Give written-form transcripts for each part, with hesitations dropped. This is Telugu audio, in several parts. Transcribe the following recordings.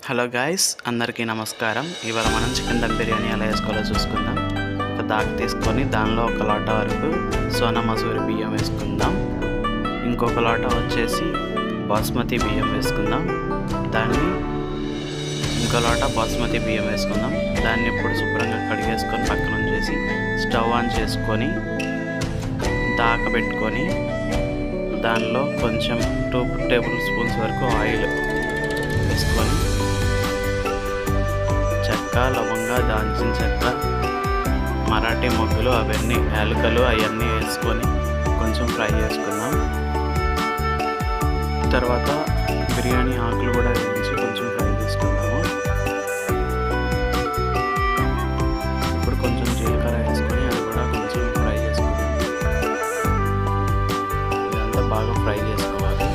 హలో గాయ్స్, అందరికీ నమస్కారం. ఇవాళ మనం చికెన్ దమ్ బిర్యానీ ఎలా వేసుకోవాలో చూసుకుందాం. ఒక దాకా తీసుకొని దానిలో ఒక లోటా వరకు సోనా మసూరి బియ్యం వేసుకుందాం. ఇంకొక లోటా వచ్చేసి బాస్మతి బియ్యం వేసుకుందాం. ఇంకో లోటా బాస్మతి బియ్యం వేసుకుందాం. దాన్ని ఇప్పుడు శుభ్రంగా కడిగేసుకొని పక్కన ఉంచేసి స్టవ్ ఆన్ చేసుకొని దాకా పెట్టుకొని దానిలో కొంచెం 2 టేబుల్ స్పూన్స్ వరకు ఆయిల్ వేసుకొని చెక్క, లవంగ, దాల్చిన చెక్క, మరాఠీ మొగ్గలు, అవన్నీ యాలకులు అవన్నీ వేసుకొని కొంచెం ఫ్రై చేసుకుందాం. తర్వాత బిర్యానీ ఆకులు కూడా వేసి కొంచెం ఫ్రై చేసుకుందాము. ఇప్పుడు కొంచెం జీలకర్ర వేసుకొని అది కూడా కొంచెం ఫ్రై చేసుకుందాం. ఇదంతా బాగా ఫ్రై చేసుకోవాలి.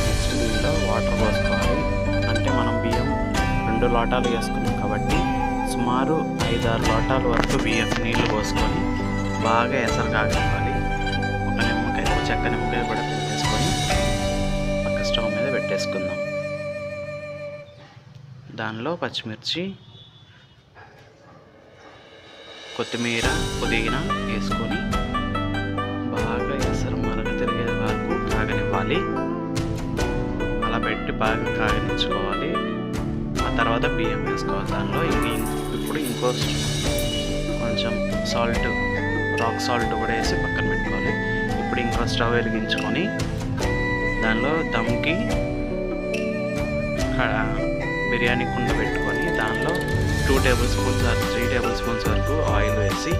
నెక్స్ట్ దీనిలో వాటర్ పోసుకోవాలి. అంటే మనం బియ్యం 2 లోటాలు వేసుకున్నాం కాబట్టి సుమారు 5-6 లోటాల వరకు బియ్యం నీళ్లు పోసుకొని బాగా ఎసరు కాగనివ్వాలి. ఒక చెక్క నిమ్మకాయ కూడా పెట్టేసుకొని పక్క స్టవ్ మీద పెట్టేసుకుందాం. దానిలో పచ్చిమిర్చి, కొత్తిమీర, పుదీనా వేసుకొని బాగా ఎసరు మరగ తిరిగే వరకు కాగనివ్వాలి. అలా పెట్టి బాగా కాగనించుకోవాలి. ఆ తర్వాత బియ్యం వేసుకోవాలి. దానిలో ఇప్పుడు కొంచెం సాల్ట్, రాక్ సాల్ట్ కూడా వేసి పక్కన పెట్టుకోవాలి. ఇప్పుడు ఇంకో స్టవ్ వెలిగించుకొని దానిలో దమ్కి బిర్యానీ కుండ పెట్టుకొని దానిలో 2 టేబుల్ స్పూన్స్ 3 టేబుల్ స్పూన్స్ వరకు ఆయిల్ వేసి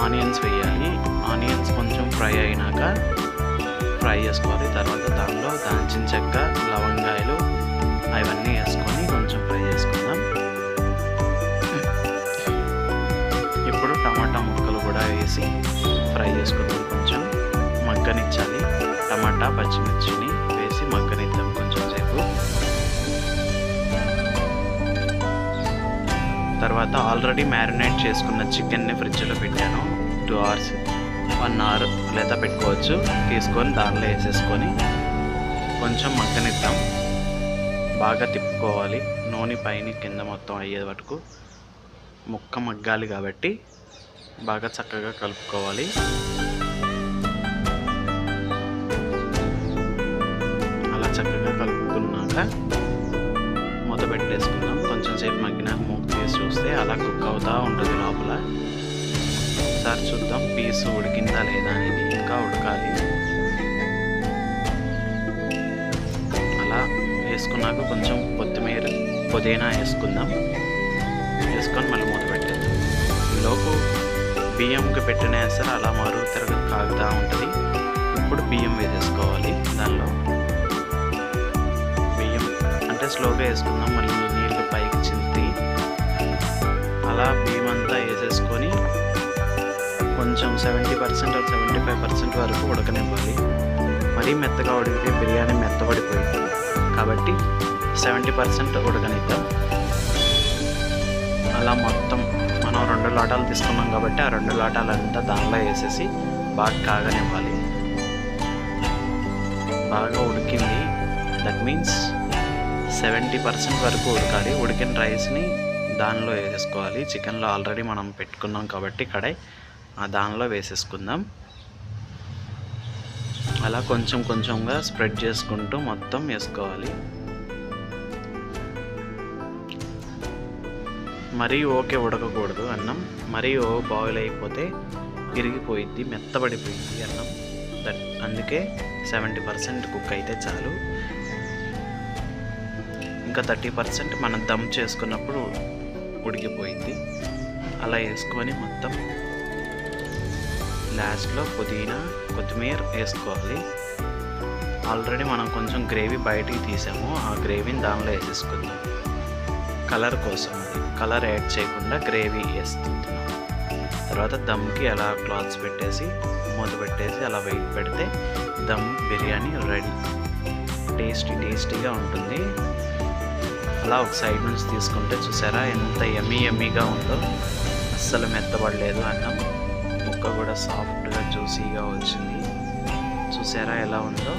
ఆనియన్స్ వేయాలి. ఆనియన్స్ కొంచెం ఫ్రై అయినాక ఫ్రై చేసుకోవాలి. తర్వాత దానిలో దాల్చిన చెక్క, లవంగాయలు అవన్నీ వేసుకొని కొంచెం ఫ్రై చేసుకుందాం. ఇప్పుడు టమాటా ముక్కలు కూడా వేసి ఫ్రై చేసుకుందాం. కొంచెం మగ్గనిచ్చాలి. టమాటా, పచ్చిమిర్చిని వేసి మగ్గనిద్దాం కొంచెం సేపు. తర్వాత ఆల్రెడీ మ్యారినేట్ చేసుకున్న చికెన్ని ఫ్రిడ్జ్లో పెట్టాను. 2 hours 1 hour లేదా పెట్టుకోవచ్చు. తీసుకొని దానిలో వేసేసుకొని కొంచెం మగ్గనిద్దాం. బాగా తిప్పుకోవాలి. నూనె పైన కింద మొత్తం అయ్యే వరకు ముక్క మగ్గాలి కాబట్టి బాగా చక్కగా కలుపుకోవాలి. అలా చక్కగా కలుపుకున్నాక మూత పెట్టేసుకుందాం. కొంచెం సేపు మగ్గినాక మూత తీసి చూస్తే అలా కుక్ అవుతూ ఉంటుంది లోపల. ఒకసారి చూద్దాం పీసు ఉడికిందా లేదా అనేది. ఇంకా ఉడకాలి. వేసుకున్నాక కొంచెం కొత్తిమీర, పుదీనా వేసుకుందాం. వేసుకొని మళ్ళీ మూత పెట్టేద్దాం. ఈలోపు బియ్యంకి పెట్టిన వేస్తారు అలా మరుగు తిరగ కాగుతూ ఉంటుంది. ఇప్పుడు బియ్యం వేసేసుకోవాలి. దానిలో బియ్యం అంటే స్లోగా వేసుకుందాం. మళ్ళీ నీళ్ళు పైకి చింతి అలా బియ్యం అంతా వేసేసుకొని కొంచెం 70% 75% వరకు ఉడకనివ్వాలి. మరీ మెత్తగా ఉడికితే బిర్యానీ మెత్తబడిపోయింది కాబట్టి 70% ఉడకనిద్దాం. అలా మొత్తం మనం 2 లోటాలు తీసుకున్నాం కాబట్టి ఆ 2 లోటాలంతా దానిలో వేసేసి బాగా కాగనివ్వాలి. బాగా ఉడికింది. దట్ మీన్స్ 70% వరకు ఉడకాలి. ఉడికిన రైస్ని దానిలో వేసేసుకోవాలి. చికెన్లో ఆల్రెడీ మనం పెట్టుకున్నాం కాబట్టి కడాయి ఆ దానిలో వేసేసుకుందాం. అలా కొంచెం కొంచెంగా స్ప్రెడ్ చేసుకుంటూ మొత్తం వేసుకోవాలి. మరీ ఉడకకూడదు అన్నం. మరీ బాయిల్ అయిపోతే విరిగిపోయిద్ది, మెత్తబడిపోయింది అన్నం. అందుకే 70% కుక్ అయితే చాలు. ఇంకా 30% మనం దమ్ చేసుకున్నప్పుడు ఉడికిపోయింది. అలా వేసుకొని మొత్తం లాస్ట్లో పుదీనా, కొత్తిమీర వేసుకోవాలి. ఆల్రెడీ మనం కొంచెం గ్రేవీ బయటికి తీసాము. ఆ గ్రేవీని దానిలో వేసేసుకుందాం. కలర్ కోసం కలర్ యాడ్ చేయకుండా గ్రేవీ వేస్తున్నాం. తర్వాత దమ్కి అలా క్లాత్స్ పెట్టేసి మూత పెట్టేసి అలా వెయిట్ పెడితే దమ్ బిర్యానీ రెడీ. టేస్టీగా ఉంటుంది. అలా ఒక సైడ్ నుంచి తీసుకుంటే చూసారా ఎంత యమ్మీగా ఉందో. అస్సలు మెత్తబడలేదు అన్నం. ముక్క కూడా సాఫ్ట్గా జ్యూసీగా వచ్చింది. చూసారా ఎలా ఉందో.